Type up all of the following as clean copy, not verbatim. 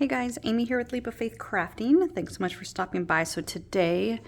Hey guys, Amy here with Leap of Faith Crafting. Thanks so much for stopping by. So today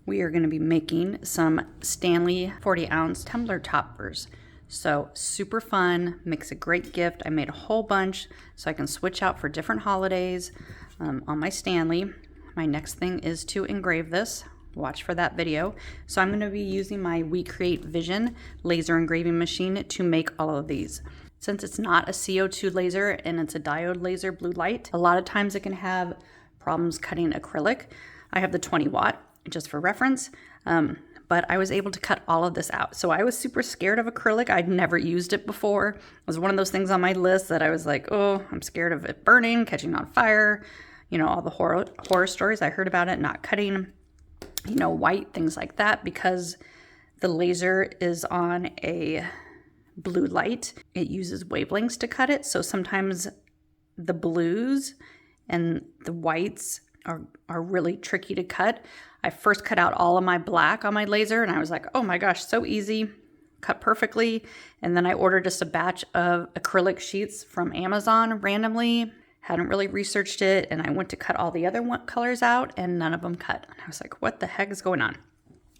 we are going to be making some Stanley 40-ounce tumbler toppers. So super fun, makes a great gift. I made a whole bunch so I can switch out for different holidays on my Stanley. My next thing is to engrave this. Watch for that video. So I'm going to be using my WeCreat Vision laser engraving machine to make all of these. Since it's not a CO2 laser and it's a diode laser blue light, a lot of times it can have problems cutting acrylic. I have the 20 watt just for reference, but I was able to cut all of this out. So I was super scared of acrylic. I'd never used it before. It was one of those things on my list that I was like, oh, I'm scared of it burning, catching on fire, you know, all the horror stories I heard about it, not cutting, you know, white, things like that, because the laser is on a blue light. It uses wavelengths to cut it. So sometimes the blues and the whites are really tricky to cut. I first cut out all of my black on my laser and I was like, oh my gosh, so easy, cut perfectly. And then I ordered just a batch of acrylic sheets from Amazon randomly. Hadn't really researched it, and I went to cut all the other colors out and none of them cut. And I was like, what the heck is going on?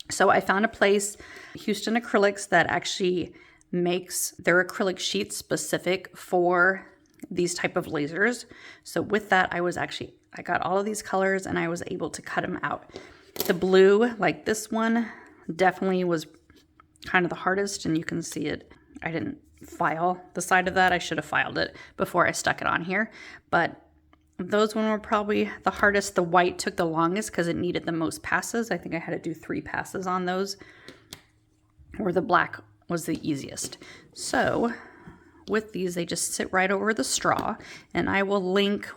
So I found a place, Houston Acrylics, that actually makes their acrylic sheets specific for these type of lasers. So with that, I got all of these colors and I was able to cut them out. The blue, like this one, definitely was kind of the hardest, and you can see it. I didn't file the side of that. I should have filed it before I stuck it on here, but those one were probably the hardest. The white took the longest because it needed the most passes. I think I had to do 3 passes on those, where the black was the easiest. So with these, they just sit right over the straw, and I will link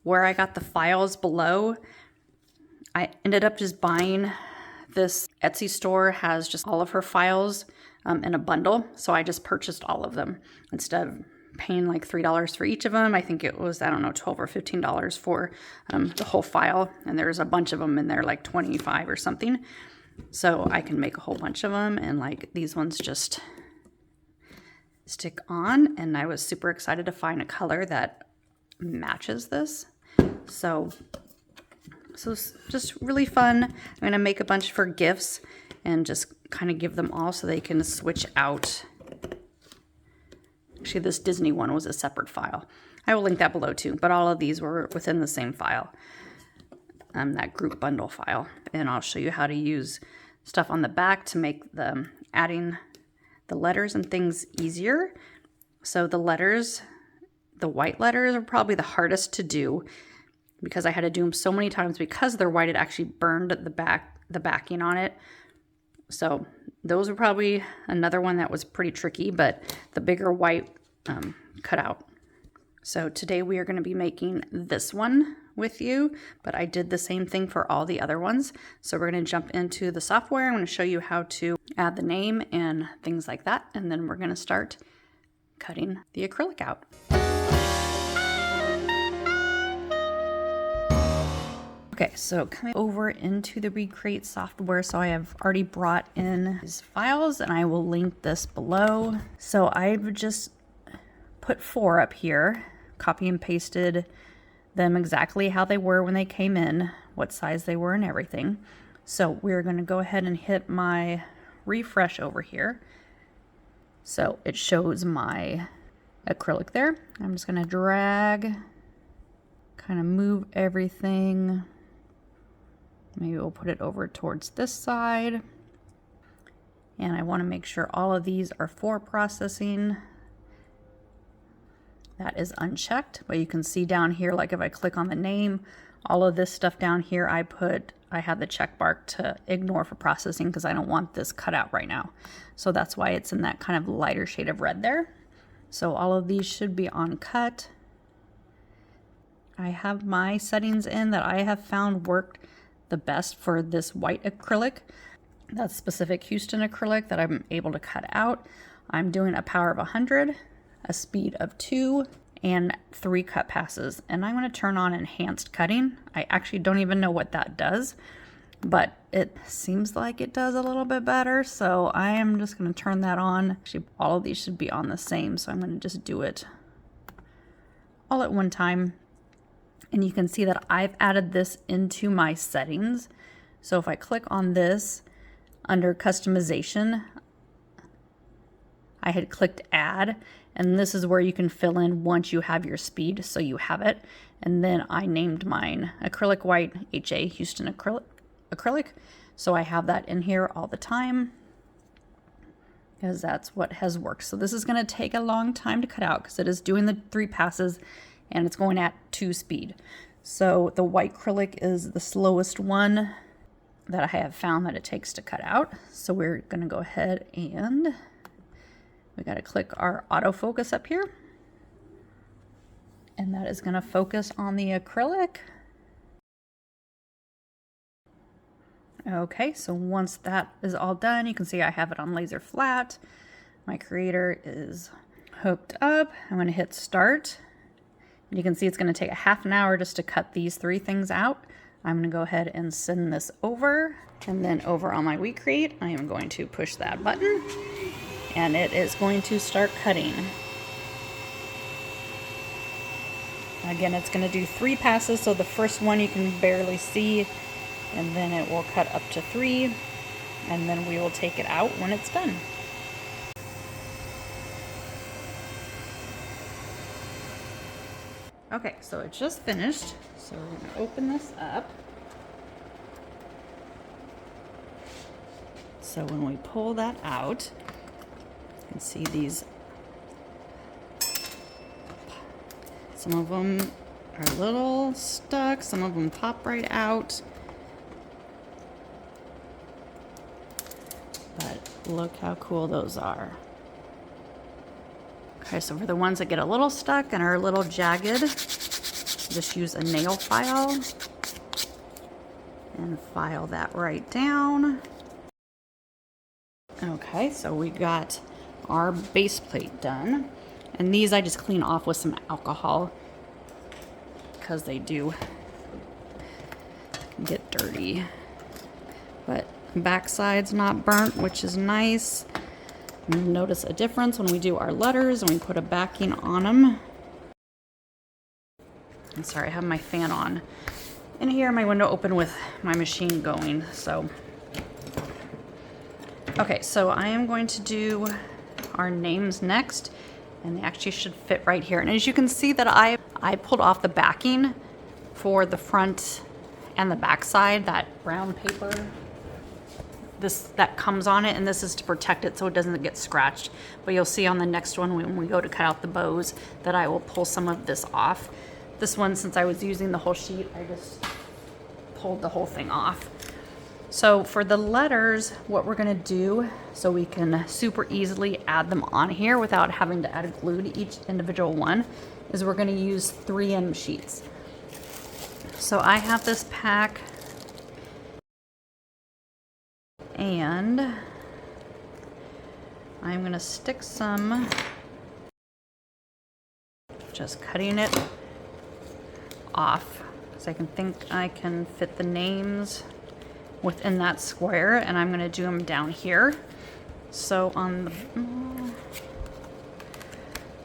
where I got the files below. I ended up just buying this Etsy store, has just all of her files in a bundle. So I just purchased all of them instead of paying like $3 for each of them. I think it was, I don't know, $12 or $15 for the whole file. And there's a bunch of them in there, like 25 or something. So I can make a whole bunch of them, and like these ones just stick on. And I was super excited to find a color that matches this. So it's just really fun. I'm gonna make a bunch for gifts and just kind of give them all so they can switch out. Actually, this Disney one was a separate file. I will link that below too, but all of these were within the same file, that group bundle file. And I'll show you how to use stuff on the back to make adding the letters and things easier. So the letters, the white letters, are probably the hardest to do because I had to do them so many times. Because they're white, it actually burned the backing on it. So those were probably another one that was pretty tricky, but the bigger white cut out. So today we are going to be making this one with you, but I did the same thing for all the other ones. So we're going to jump into the software. I'm going to show you how to add the name and things like that. And then we're going to start cutting the acrylic out. Okay, so coming over into the WeCreat software, so I have already brought in these files and I will link this below. So I've just put 4 up here, copy and pasted them exactly how they were when they came in, what size they were and everything. So we're going to go ahead and hit my refresh over here. So it shows my acrylic there. I'm just going to drag, kind of move everything. Maybe we'll put it over towards this side. And I want to make sure all of these are for processing. That is unchecked, but you can see down here, like if I click on the name, all of this stuff down here, I had the check mark to ignore for processing because I don't want this cut out right now. So that's why it's in that kind of lighter shade of red there. So all of these should be on cut. I have my settings in that I have found worked the best for this white acrylic. That's specific Houston acrylic that I'm able to cut out. I'm doing a power of 100, a speed of 2, and 3 cut passes. And I'm going to turn on enhanced cutting. I actually don't even know what that does, but it seems like it does a little bit better. So I am just going to turn that on. Actually, all of these should be on the same. So I'm going to just do it all at one time. And you can see that I've added this into my settings. So if I click on this under customization, I had clicked add, and this is where you can fill in once you have your speed, so you have it. And then I named mine acrylic white, HA Houston acrylic. So I have that in here all the time because that's what has worked. So this is going to take a long time to cut out because it is doing the 3 passes and it's going at 2 speed. So the white acrylic is the slowest one that I have found that it takes to cut out. So we're going to go ahead and we got to click our autofocus up here. And that is going to focus on the acrylic. Okay, so once that is all done, you can see I have it on laser flat. My creator is hooked up. I'm going to hit start. And you can see it's going to take a half an hour just to cut these 3 things out. I'm going to go ahead and send this over. And then over on my WeCreat, I am going to push that button. And it is going to start cutting. Again, it's going to do 3 passes, so the first one you can barely see, and then it will cut up to 3, and then we will take it out when it's done. Okay, so it just finished, so we're going to open this up. So when we pull that out, you can see these. Some of them are a little stuck, some of them pop right out. But look how cool those are. Okay, so for the ones that get a little stuck and are a little jagged, just use a nail file and file that right down. Okay, so we got our base plate done. And these I just clean off with some alcohol because they do get dirty. But the backside's not burnt, which is nice. You'll notice a difference when we do our letters and we put a backing on them. I'm sorry, I have my fan on in here, my window open with my machine going. So, okay, so I am going to do our names next. And they actually should fit right here. And as you can see that I pulled off the backing for the front and the back side, that brown paper that comes on it, and this is to protect it so it doesn't get scratched. But you'll see on the next one when we go to cut out the bows that I will pull some of this off. This one, since I was using the whole sheet, I just pulled the whole thing off. So for the letters, what we're going to do, so we can super easily add them on here without having to add glue to each individual one, is we're going to use 3M sheets. So I have this pack, and I'm going to stick some, just cutting it off, because I can fit the names within that square, and I'm going to do them down here. So on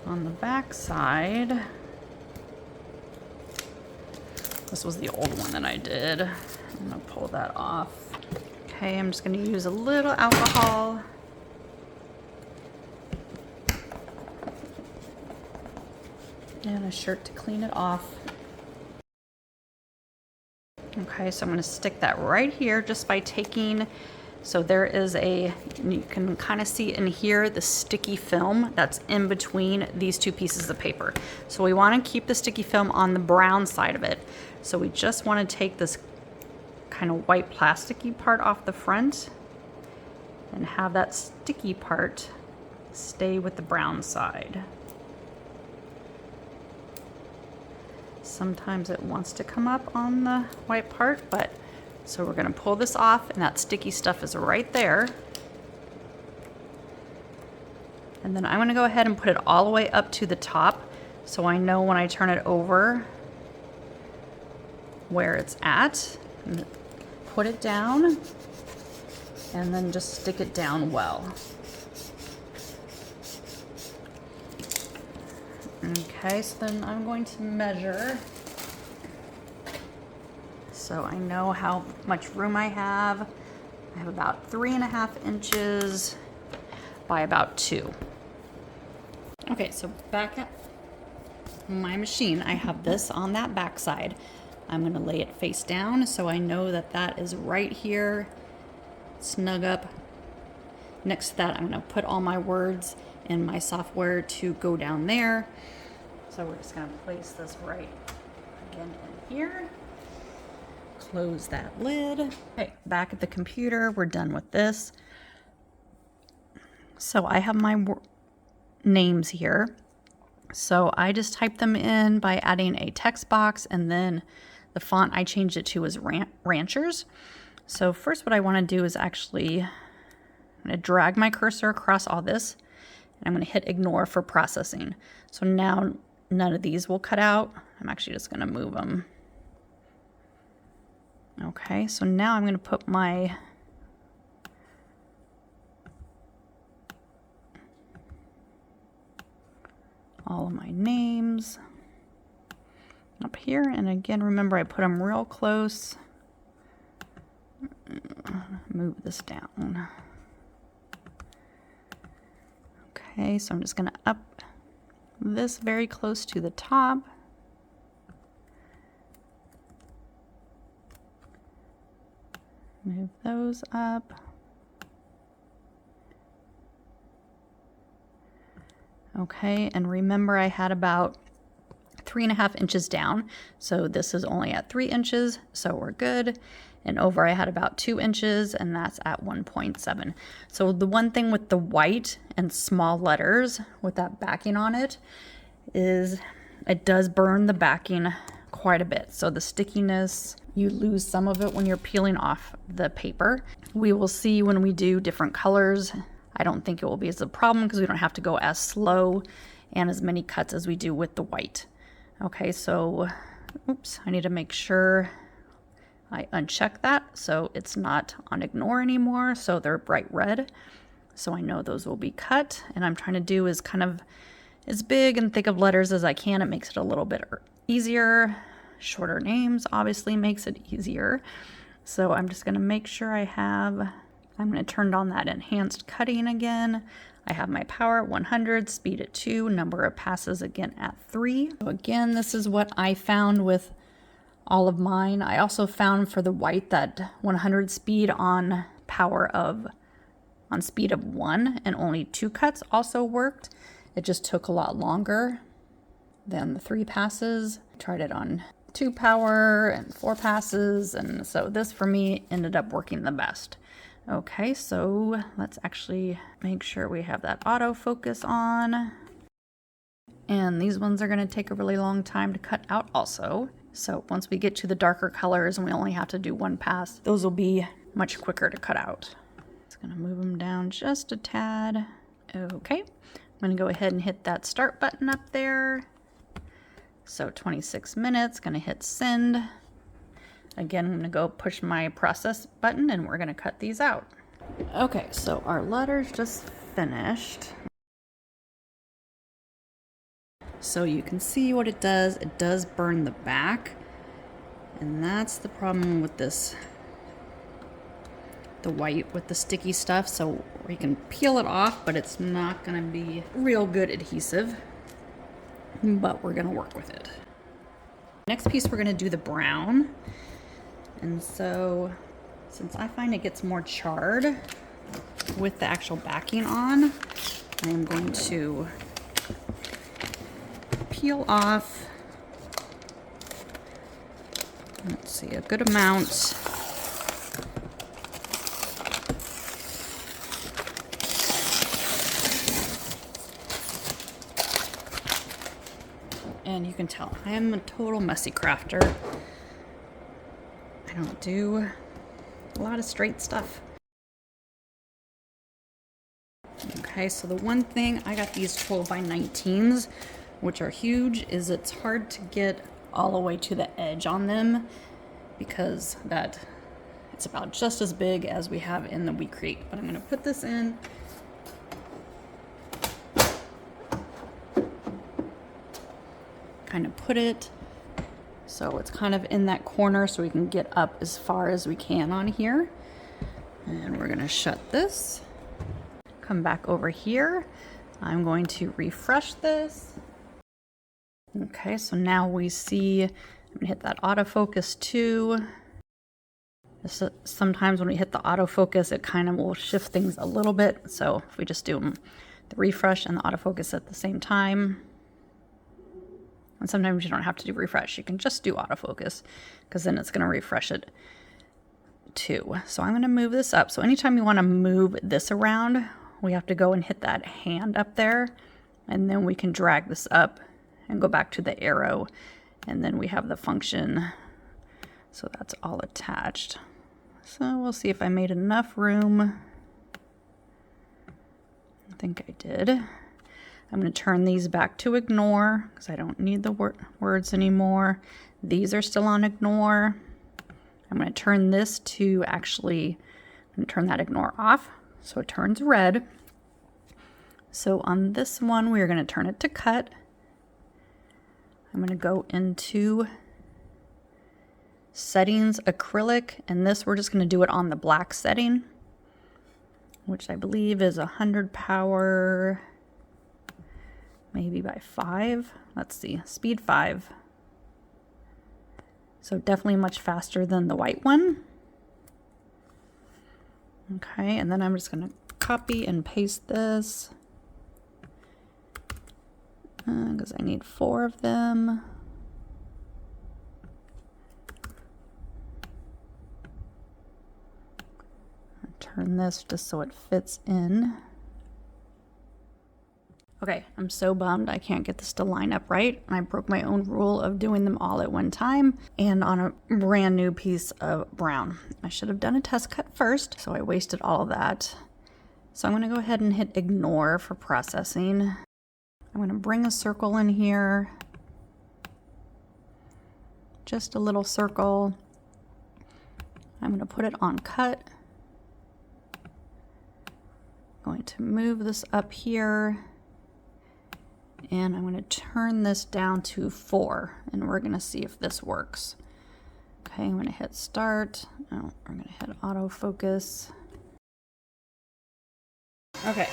the back side, this was the old one that I did. I'm going to pull that off. Okay, I'm just going to use a little alcohol. And a shirt to clean it off. Okay, so I'm going to stick that right here just by taking, so there is you can kind of see in here the sticky film that's in between these 2 pieces of paper. So we want to keep the sticky film on the brown side of it. So we just want to take this kind of white plasticky part off the front and have that sticky part stay with the brown side. Sometimes it wants to come up on the white part, but so we're going to pull this off, and that sticky stuff is right there. And then I'm going to go ahead and put it all the way up to the top so I know when I turn it over where it's at. And put it down and then just stick it down well. Okay, so then I'm going to measure So I know how much room I have. I have about 3.5 inches by about 2. Okay, so back at my machine, I have this on that back side. I'm gonna lay it face down so I know that that is right here, snug up. Next to that, I'm gonna put all my words in my software to go down there. So we're just gonna place this right again in here. Close that lid. Okay, back at the computer, we're done with this. So I have my names here. So I just typed them in by adding a text box, and then the font I changed it to is Ranchers. So first what I want to do is actually, I'm going to drag my cursor across all this, and I'm going to hit ignore for processing. So now none of these will cut out. I'm actually just going to move them. Okay, so now I'm going to put my all of my names up here, and again, remember I put them real close. Move this down. Okay, so I'm just going to up this very close to the top. Move those up. Okay, and remember I had about 3.5 inches down, so this is only at 3 inches, so we're good. And over I had about 2 inches, and that's at 1.7. So the one thing with the white and small letters with that backing on it is it does burn the backing quite a bit. So the stickiness, you lose some of it when you're peeling off the paper. We will see when we do different colors. I don't think it will be as a problem because we don't have to go as slow and as many cuts as we do with the white. Okay, so, oops, I need to make sure I uncheck that so it's not on ignore anymore, so they're bright red. So I know those will be cut, and I'm trying to do is kind of as big and thick of letters as I can. It makes it a little bit easier. Shorter names obviously makes it easier. So I'm just gonna make sure I have, I'm gonna turn on that enhanced cutting again. I have my power at 100, speed at 2, number of passes again at 3. So again, this is what I found with all of mine. I also found for the white that 100 speed on speed of 1 and only 2 cuts also worked. It just took a lot longer than the 3 passes. I tried it on 2 power and 4 passes, and so this for me ended up working the best. Okay, so let's actually make sure we have that autofocus on. And these ones are going to take a really long time to cut out also. So once we get to the darker colors and we only have to do 1 pass, those will be much quicker to cut out. Just going to move them down just a tad. Okay, I'm going to go ahead and hit that start button up there. So 26 minutes, going to hit send. Again, I'm going to go push my process button and we're going to cut these out. Okay, so our letter's just finished. So you can see what it does. It does burn the back. And that's the problem with this, the white with the sticky stuff. So we can peel it off, but it's not going to be real good adhesive. But we're going to work with it. Next piece, we're going to do the brown. And so, since I find it gets more charred with the actual backing on, I'm going to peel off, let's see, a good amount. And you can tell I am a total messy crafter. I don't do a lot of straight stuff. Okay, so the one thing, I got these 12 by 19s, which are huge, is it's hard to get all the way to the edge on them because it's about just as big as we have in the WeCreat. But I'm going to put this in. Kind of put it So it's kind of in that corner so we can get up as far as we can on here. And we're gonna shut this. Come back over here. I'm going to refresh this. Okay, so now we see, I'm gonna hit that autofocus too. Sometimes when we hit the autofocus, it kind of will shift things a little bit. So if we just do the refresh and the autofocus at the same time, and sometimes you don't have to do refresh, you can just do autofocus because then it's gonna refresh it too. So I'm gonna move this up. So anytime you wanna move this around, we have to go and hit that hand up there, and then we can drag this up and go back to the arrow, and then we have the function. So that's all attached. So we'll see if I made enough room. I think I did. I'm going to turn these back to ignore because I don't need the words anymore. These are still on ignore. I'm going to turn this to actually, I'm going to turn that ignore off so it turns red. So on this one, we are going to turn it to cut. I'm going to go into settings, acrylic, and this we're just going to do it on the black setting, which I believe is 100 power, maybe by 5. Let's see, speed 5. So definitely much faster than the white one. Okay, and then I'm just going to copy and paste this because I need 4 of them. Turn this just so it fits in. Okay, I'm so bummed I can't get this to line up right. I broke my own rule of doing them all at one time and on a brand new piece of brown. I should have done a test cut first, so I wasted all of that. So I'm going to go ahead and hit ignore for processing. I'm going to bring a circle in here. Just a little circle. I'm going to put it on cut. Going to move this up here, and I'm going to turn this down to 4, and we're going to see if this works. Okay, I'm going to hit start. Oh, we're going to hit autofocus. Okay,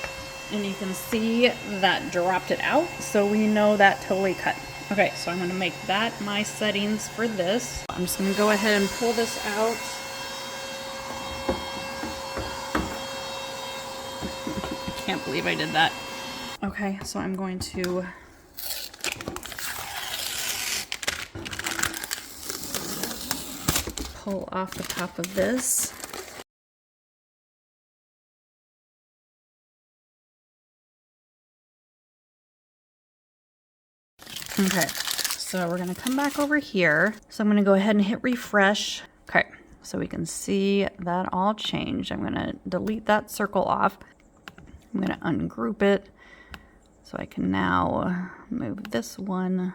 and you can see that dropped it out, so we know that totally cut. Okay, so I'm going to make that my settings for this. I'm just going to go ahead and pull this out. Can't believe I did that. Okay, so I'm going to pull off the top of this. Okay, so we're gonna come back over here. So I'm gonna go ahead and hit refresh. Okay, so we can see that all changed. I'm gonna delete that circle off. I'm going to ungroup it so I can now move this one.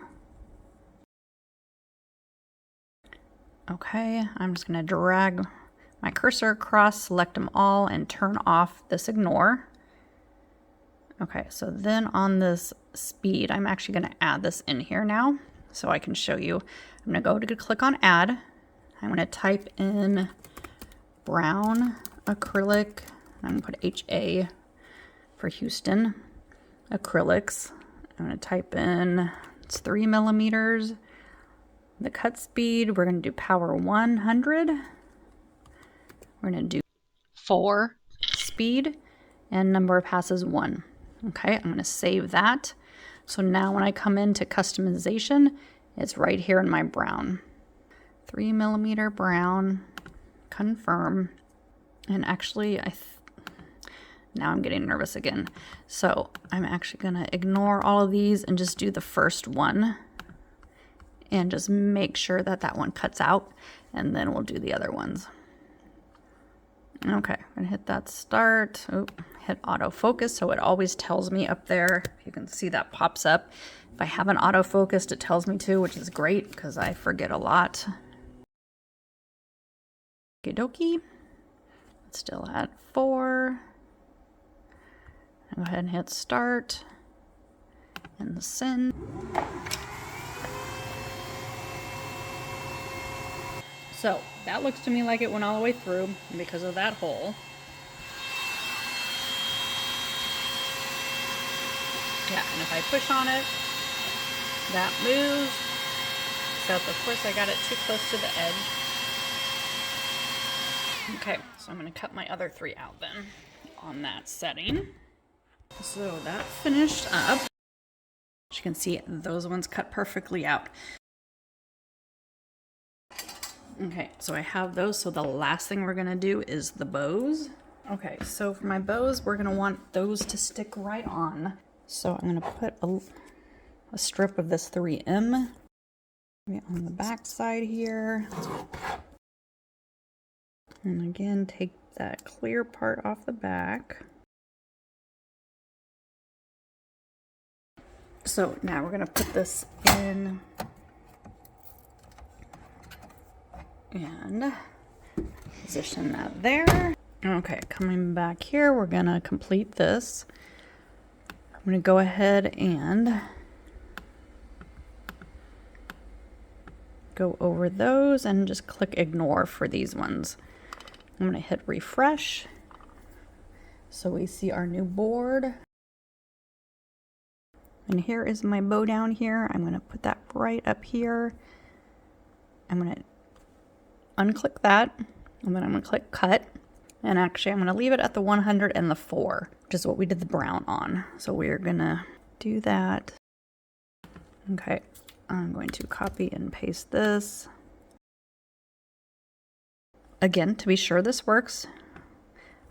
Okay, I'm just going to drag my cursor across, select them all, and turn off this ignore. Okay, so then on this speed, I'm actually going to add this in here now so I can show you. I'm going to go to click on add. I'm going to type in brown acrylic. I'm going to put HA for Houston acrylics. I'm going to type in, it's 3 millimeters. The cut speed, we're going to do power 100. We're going to do 4 speed and number of passes 1. Okay, I'm going to save that. So now when I come into customization, it's right here in my brown. 3 millimeter brown, confirm. And actually, now I'm getting nervous again. So I'm actually gonna ignore all of these and just do the first one and just make sure that that one cuts out, and then we'll do the other ones. Okay, I'm gonna hit that start. Oh, hit autofocus so it always tells me up there. You can see that pops up. If I haven't autofocused, it tells me to, which is great because I forget a lot. Okie dokie. It's still at 4. Go ahead and hit start and send. So that looks to me like it went all the way through because of that hole. Yeah, and if I push on it, that moves. Except of course I got it too close to the edge. Okay, so I'm going to cut my other 3 out then on that setting. So that finished up. As you can see, those ones cut perfectly out. Okay, so I have those. So the last thing we're going to do is the bows. Okay, so for my bows, we're going to want those to stick right on. So I'm going to put a strip of this 3M on the back side here. And again, take that clear part off the back. So now we're going to put this in and position that there. Okay, coming back here, we're going to complete this. I'm going to go ahead and go over those and just click ignore for these ones. I'm going to hit refresh so we see our new board. And here is my bow down here. I'm going to put that right up here. I'm going to unclick that, and then I'm going to click cut. And actually I'm going to leave it at the 100 and the 4, which is what we did the brown on. So we're going to do that. Okay, I'm going to copy and paste this. Again, to be sure this works,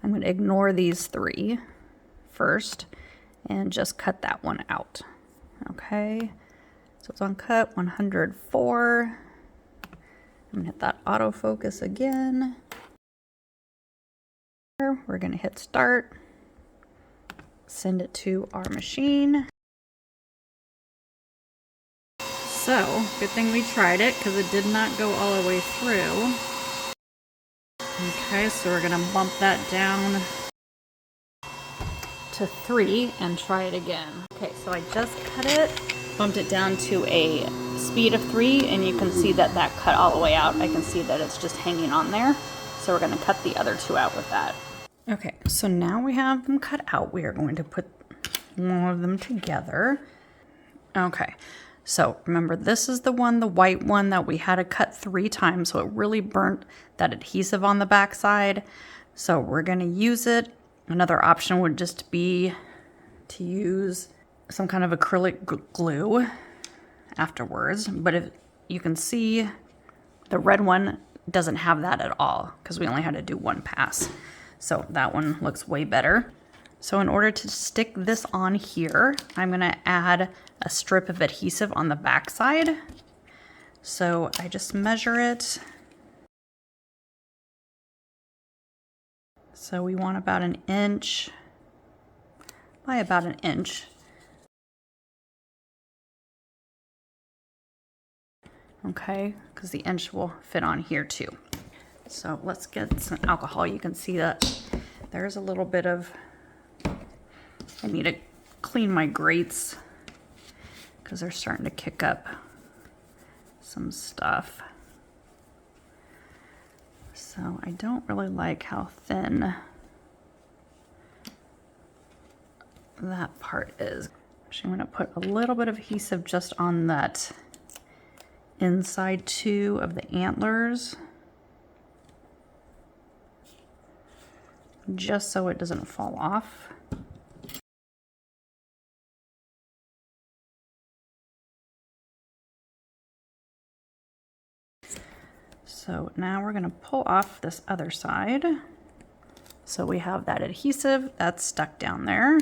I'm going to ignore these 3 first and just cut that one out. Okay, so it's on cut 104. I'm going to hit that autofocus again. We're going to hit start, send it to our machine. So, good thing we tried it because it did not go all the way through. Okay, so we're going to bump that down to 3 and try it again. Okay, so I just cut it, bumped it down to a speed of 3, and you can see that that cut all the way out. I can see that it's just hanging on there. So we're going to cut the other 2 out with that. Okay, so now we have them cut out. We are going to put more of them together. Okay, so remember this is the one, the white one that we had to cut 3 times, so it really burnt that adhesive on the back side. So we're going to use it. Another option would just be to use some kind of acrylic glue afterwards, but if you can see the red one doesn't have that at all because we only had to do 1 pass. So that one looks way better. So in order to stick this on here, I'm going to add a strip of adhesive on the back side. So I just measure it. So we want about 1 inch by about 1 inch. Okay, because the inch will fit on here too. So let's get some alcohol. You can see that there's a little bit of, I need to clean my grates because they're starting to kick up some stuff. So I don't really like how thin that part is. Actually, I'm going to put a little bit of adhesive just on that inside 2 of the antlers, just so it doesn't fall off. So now we're going to pull off this other side. So we have that adhesive that's stuck down there.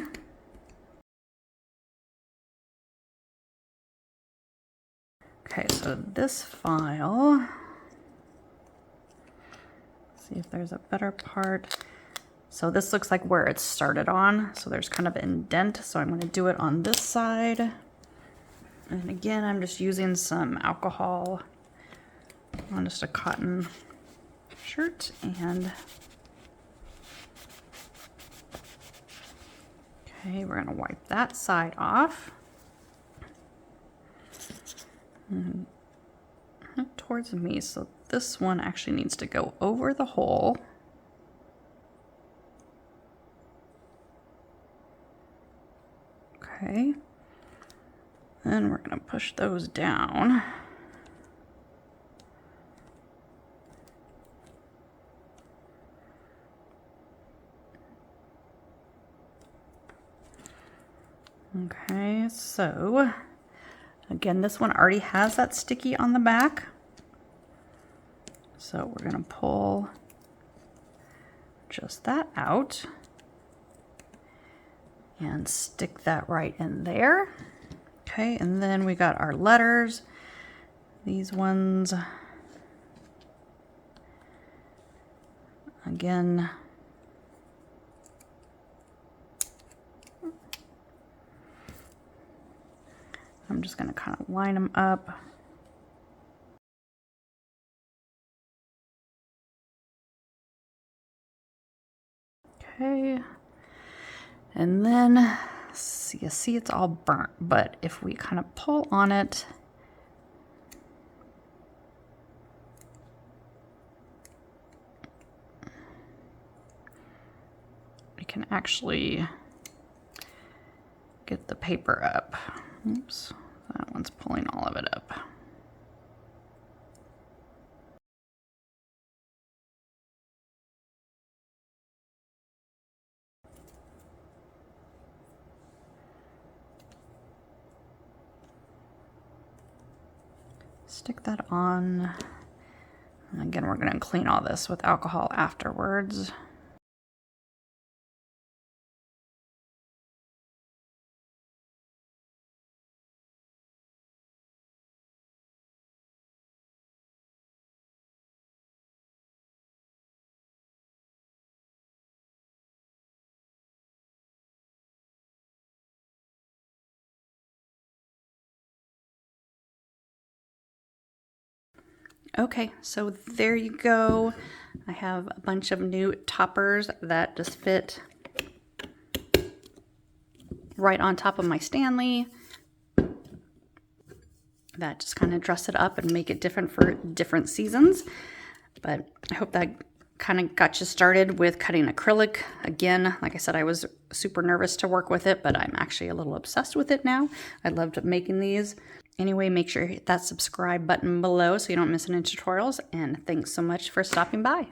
Okay, so this file, let's see if there's a better part. So this looks like where it started on. So there's kind of an indent. So I'm going to do it on this side. And again, I'm just using some alcohol on just a cotton shirt, and okay, we're going to wipe that side off. And towards me. So this one actually needs to go over the hole. Okay. Then we're going to push those down. Okay, so again, this one already has that sticky on the back. So we're going to pull just that out and stick that right in there. Okay, and then we got our letters. These ones, again, I'm just going to kind of line them up. Okay, and then you see it's all burnt, but if we kind of pull on it, we can actually get the paper up. Oops, that one's pulling all of it up. Stick that on. And again, we're going to clean all this with alcohol afterwards. Okay, so there you go. I have a bunch of new toppers that just fit right on top of my Stanley. That just kind of dress it up and make it different for different seasons. But I hope that kind of got you started with cutting acrylic. Again, like I said, I was super nervous to work with it, but I'm actually a little obsessed with it now. I loved making these. Anyway, make sure you hit that subscribe button below so you don't miss any tutorials, and thanks so much for stopping by.